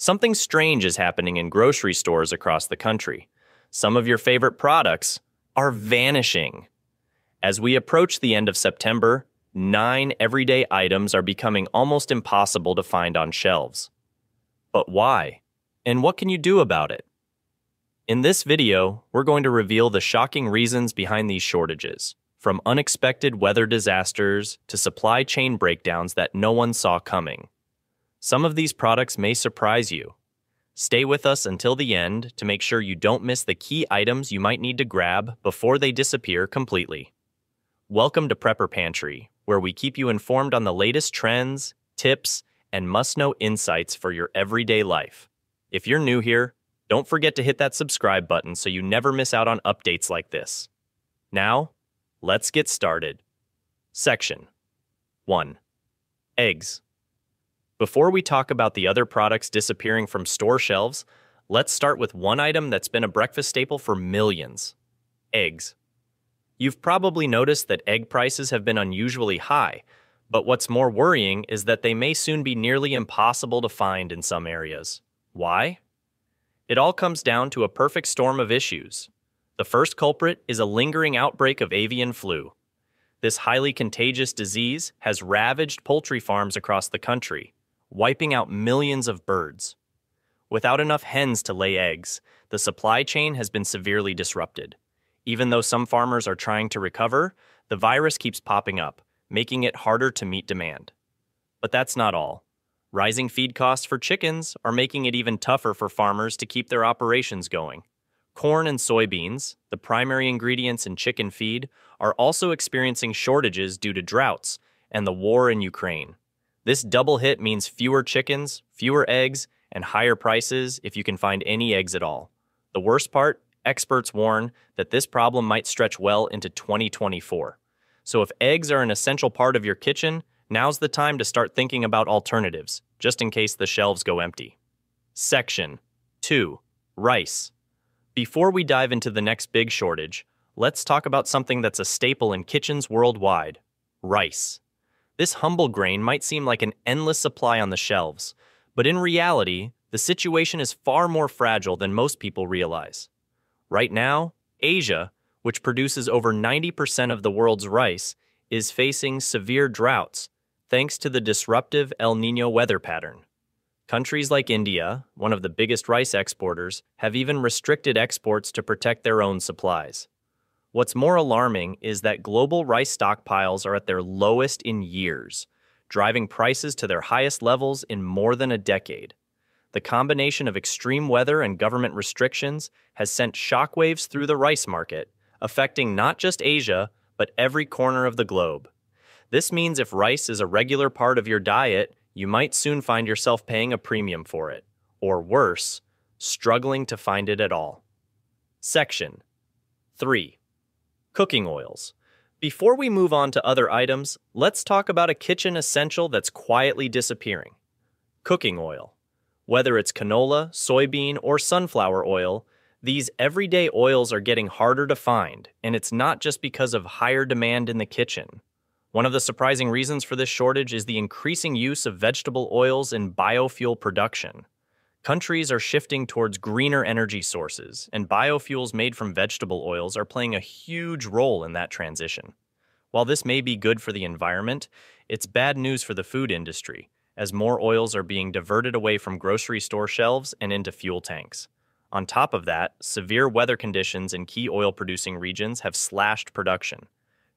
Something strange is happening in grocery stores across the country. Some of your favorite products are vanishing. As we approach the end of September, 9 everyday items are becoming almost impossible to find on shelves. But why? And what can you do about it? In this video, we're going to reveal the shocking reasons behind these shortages, from unexpected weather disasters to supply chain breakdowns that no one saw coming. Some of these products may surprise you. Stay with us until the end to make sure you don't miss the key items you might need to grab before they disappear completely. Welcome to Prepper Pantry, where we keep you informed on the latest trends, tips, and must-know insights for your everyday life. If you're new here, don't forget to hit that subscribe button so you never miss out on updates like this. Now, let's get started. Section 1. Eggs. Before we talk about the other products disappearing from store shelves, let's start with one item that's been a breakfast staple for millions: eggs. You've probably noticed that egg prices have been unusually high, but what's more worrying is that they may soon be nearly impossible to find in some areas. Why? It all comes down to a perfect storm of issues. The first culprit is a lingering outbreak of avian flu. This highly contagious disease has ravaged poultry farms across the country, wiping out millions of birds. Without enough hens to lay eggs, the supply chain has been severely disrupted. Even though some farmers are trying to recover, the virus keeps popping up, making it harder to meet demand. But that's not all. Rising feed costs for chickens are making it even tougher for farmers to keep their operations going. Corn and soybeans, the primary ingredients in chicken feed, are also experiencing shortages due to droughts and the war in Ukraine. This double hit means fewer chickens, fewer eggs, and higher prices if you can find any eggs at all. The worst part, experts warn that this problem might stretch well into 2024. So if eggs are an essential part of your kitchen, now's the time to start thinking about alternatives, just in case the shelves go empty. Section 2. Rice. Before we dive into the next big shortage, let's talk about something that's a staple in kitchens worldwide: rice. This humble grain might seem like an endless supply on the shelves, but in reality, the situation is far more fragile than most people realize. Right now, Asia, which produces over 90% of the world's rice, is facing severe droughts, thanks to the disruptive El Niño weather pattern. Countries like India, one of the biggest rice exporters, have even restricted exports to protect their own supplies. What's more alarming is that global rice stockpiles are at their lowest in years, driving prices to their highest levels in more than a decade. The combination of extreme weather and government restrictions has sent shockwaves through the rice market, affecting not just Asia, but every corner of the globe. This means if rice is a regular part of your diet, you might soon find yourself paying a premium for it, or worse, struggling to find it at all. Section 3. Cooking oils. Before we move on to other items, let's talk about a kitchen essential that's quietly disappearing: cooking oil. Whether it's canola, soybean, or sunflower oil, these everyday oils are getting harder to find, and it's not just because of higher demand in the kitchen. One of the surprising reasons for this shortage is the increasing use of vegetable oils in biofuel production. Countries are shifting towards greener energy sources, and biofuels made from vegetable oils are playing a huge role in that transition. While this may be good for the environment, it's bad news for the food industry, as more oils are being diverted away from grocery store shelves and into fuel tanks. On top of that, severe weather conditions in key oil-producing regions have slashed production.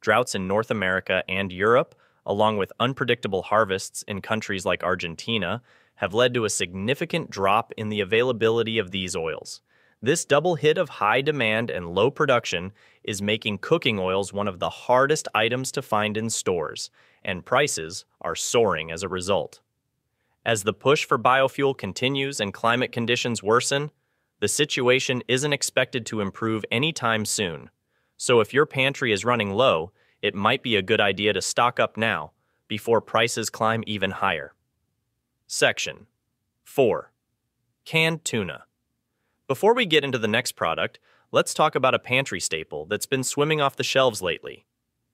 Droughts in North America and Europe, along with unpredictable harvests in countries like Argentina, have led to a significant drop in the availability of these oils. This double hit of high demand and low production is making cooking oils one of the hardest items to find in stores, and prices are soaring as a result. As the push for biofuel continues and climate conditions worsen, the situation isn't expected to improve anytime soon. So if your pantry is running low, it might be a good idea to stock up now, before prices climb even higher. Section 4. Canned tuna. Before we get into the next product, let's talk about a pantry staple that's been swimming off the shelves lately: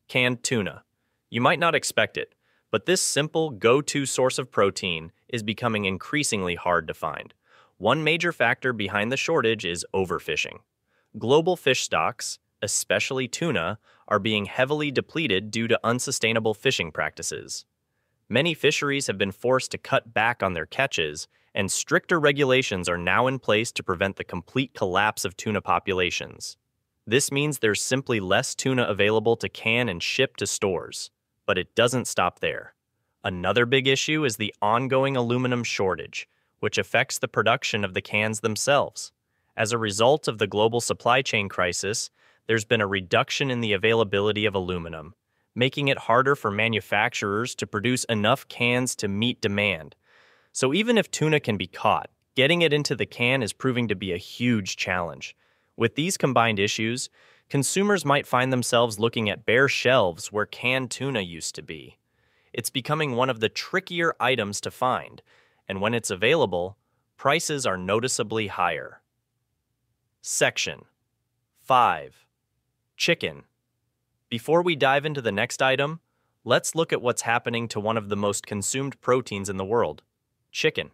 canned tuna. You might not expect it, But this simple, go-to source of protein is becoming increasingly hard to find. One major factor behind the shortage is overfishing. Global fish stocks, especially tuna, are being heavily depleted due to unsustainable fishing practices. Many fisheries have been forced to cut back on their catches, and stricter regulations are now in place to prevent the complete collapse of tuna populations. This means there's simply less tuna available to can and ship to stores. But it doesn't stop there. Another big issue is the ongoing aluminum shortage, which affects the production of the cans themselves. As a result of the global supply chain crisis, there's been a reduction in the availability of aluminum, making it harder for manufacturers to produce enough cans to meet demand. So even if tuna can be caught, getting it into the can is proving to be a huge challenge. With these combined issues, consumers might find themselves looking at bare shelves where canned tuna used to be. It's becoming one of the trickier items to find, and when it's available, prices are noticeably higher. Section 5. Chicken. Before we dive into the next item, let's look at what's happening to one of the most consumed proteins in the world, chicken.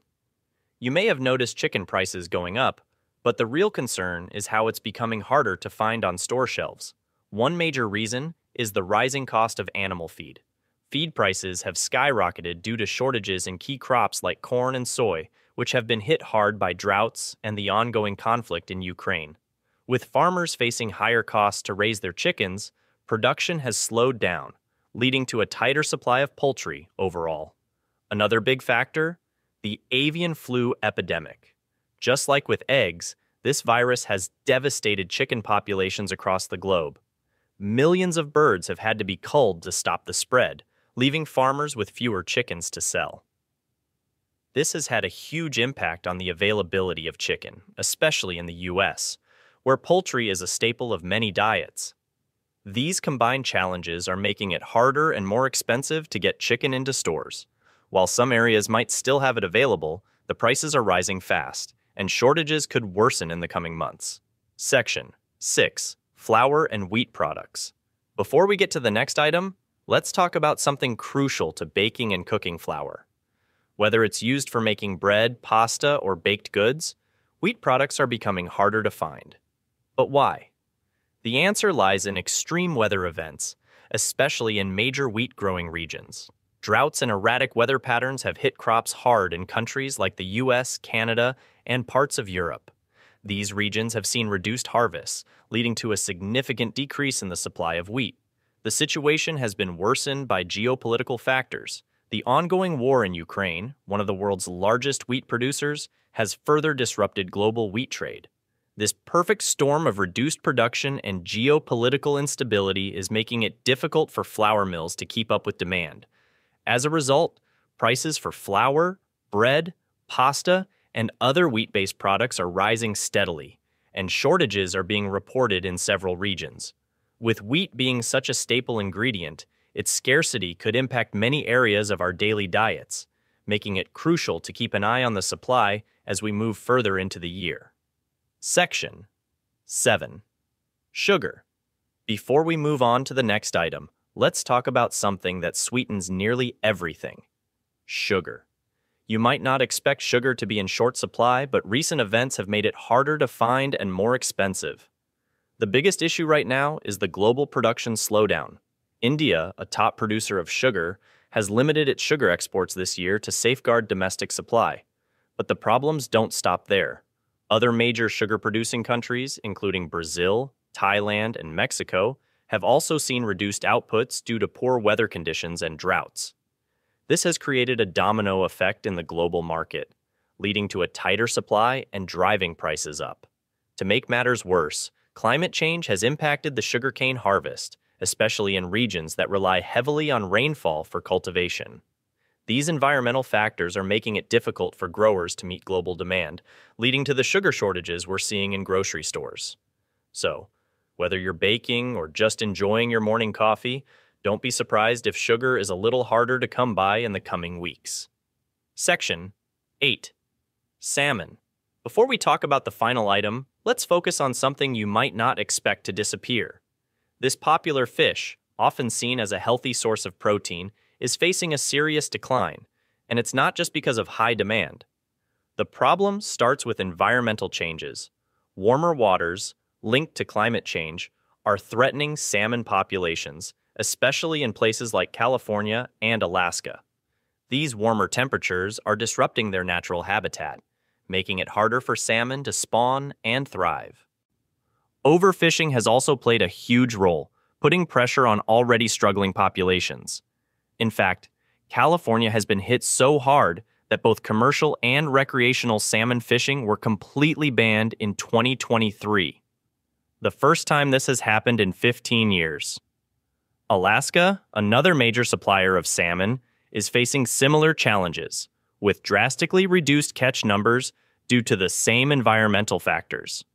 You may have noticed chicken prices going up, but the real concern is how it's becoming harder to find on store shelves. One major reason is the rising cost of animal feed. Feed prices have skyrocketed due to shortages in key crops like corn and soy, which have been hit hard by droughts and the ongoing conflict in Ukraine. With farmers facing higher costs to raise their chickens, production has slowed down, leading to a tighter supply of poultry overall. Another big factor? The avian flu epidemic. Just like with eggs, this virus has devastated chicken populations across the globe. Millions of birds have had to be culled to stop the spread, leaving farmers with fewer chickens to sell. This has had a huge impact on the availability of chicken, especially in the U.S., where poultry is a staple of many diets. These combined challenges are making it harder and more expensive to get chicken into stores. While some areas might still have it available, the prices are rising fast, and shortages could worsen in the coming months. Section 6. Flour and wheat products. Before we get to the next item, let's talk about something crucial to baking and cooking flour. Whether it's used for making bread, pasta, or baked goods, wheat products are becoming harder to find. But why? The answer lies in extreme weather events, especially in major wheat-growing regions. Droughts and erratic weather patterns have hit crops hard in countries like the US, Canada, and parts of Europe. These regions have seen reduced harvests, leading to a significant decrease in the supply of wheat. The situation has been worsened by geopolitical factors. The ongoing war in Ukraine, one of the world's largest wheat producers, has further disrupted global wheat trade. This perfect storm of reduced production and geopolitical instability is making it difficult for flour mills to keep up with demand. As a result, prices for flour, bread, pasta, and other wheat-based products are rising steadily, and shortages are being reported in several regions. With wheat being such a staple ingredient, its scarcity could impact many areas of our daily diets, making it crucial to keep an eye on the supply as we move further into the year. Section 7. Sugar. Before we move on to the next item, let's talk about something that sweetens nearly everything: sugar. You might not expect sugar to be in short supply, but recent events have made it harder to find and more expensive. The biggest issue right now is the global production slowdown. India, a top producer of sugar, has limited its sugar exports this year to safeguard domestic supply. But the problems don't stop there. Other major sugar-producing countries, including Brazil, Thailand, and Mexico, have also seen reduced outputs due to poor weather conditions and droughts. This has created a domino effect in the global market, leading to a tighter supply and driving prices up. To make matters worse, climate change has impacted the sugarcane harvest, especially in regions that rely heavily on rainfall for cultivation. These environmental factors are making it difficult for growers to meet global demand, leading to the sugar shortages we're seeing in grocery stores. So, whether you're baking or just enjoying your morning coffee, don't be surprised if sugar is a little harder to come by in the coming weeks. Section 8. Salmon. Before we talk about the final item, let's focus on something you might not expect to disappear. This popular fish, often seen as a healthy source of protein, is facing a serious decline, and it's not just because of high demand. The problem starts with environmental changes. Warmer waters, linked to climate change, are threatening salmon populations, especially in places like California and Alaska. These warmer temperatures are disrupting their natural habitat, making it harder for salmon to spawn and thrive. Overfishing has also played a huge role, putting pressure on already struggling populations. In fact, California has been hit so hard that both commercial and recreational salmon fishing were completely banned in 2023. The first time this has happened in 15 years. Alaska, another major supplier of salmon, is facing similar challenges, with drastically reduced catch numbers due to the same environmental factors.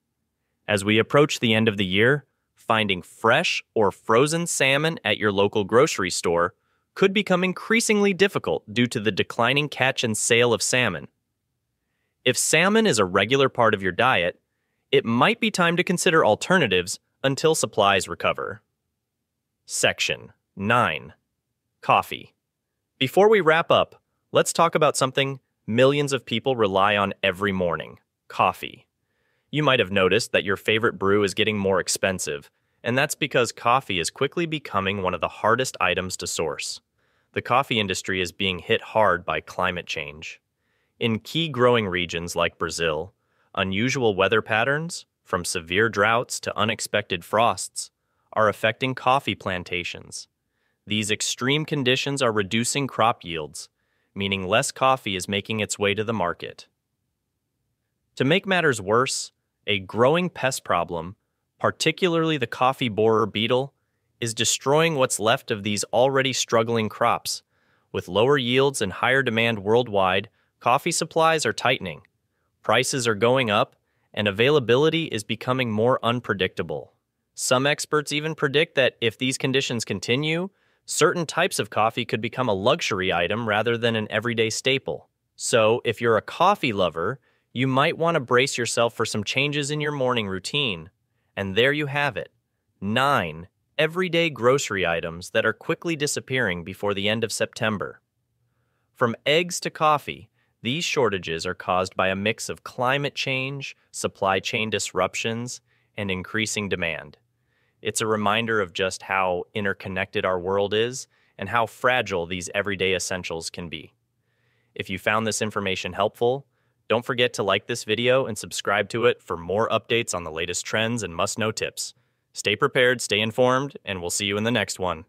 As we approach the end of the year, finding fresh or frozen salmon at your local grocery store could become increasingly difficult due to the declining catch and sale of salmon. If salmon is a regular part of your diet, it might be time to consider alternatives until supplies recover. Section 9. Coffee. Before we wrap up, let's talk about something millions of people rely on every morning: coffee. You might have noticed that your favorite brew is getting more expensive, and that's because coffee is quickly becoming one of the hardest items to source. The coffee industry is being hit hard by climate change. In key growing regions like Brazil, unusual weather patterns, from severe droughts to unexpected frosts, are affecting coffee plantations. These extreme conditions are reducing crop yields, meaning less coffee is making its way to the market. To make matters worse, a growing pest problem, particularly the coffee borer beetle, is destroying what's left of these already struggling crops. With lower yields and higher demand worldwide, coffee supplies are tightening, prices are going up, and availability is becoming more unpredictable. Some experts even predict that if these conditions continue, certain types of coffee could become a luxury item rather than an everyday staple. So, if you're a coffee lover, you might want to brace yourself for some changes in your morning routine. And there you have it, 9 everyday grocery items that are quickly disappearing before the end of September. From eggs to coffee, these shortages are caused by a mix of climate change, supply chain disruptions, and increasing demand. It's a reminder of just how interconnected our world is and how fragile these everyday essentials can be. If you found this information helpful, don't forget to like this video and subscribe to it for more updates on the latest trends and must-know tips. Stay prepared, stay informed, and we'll see you in the next one.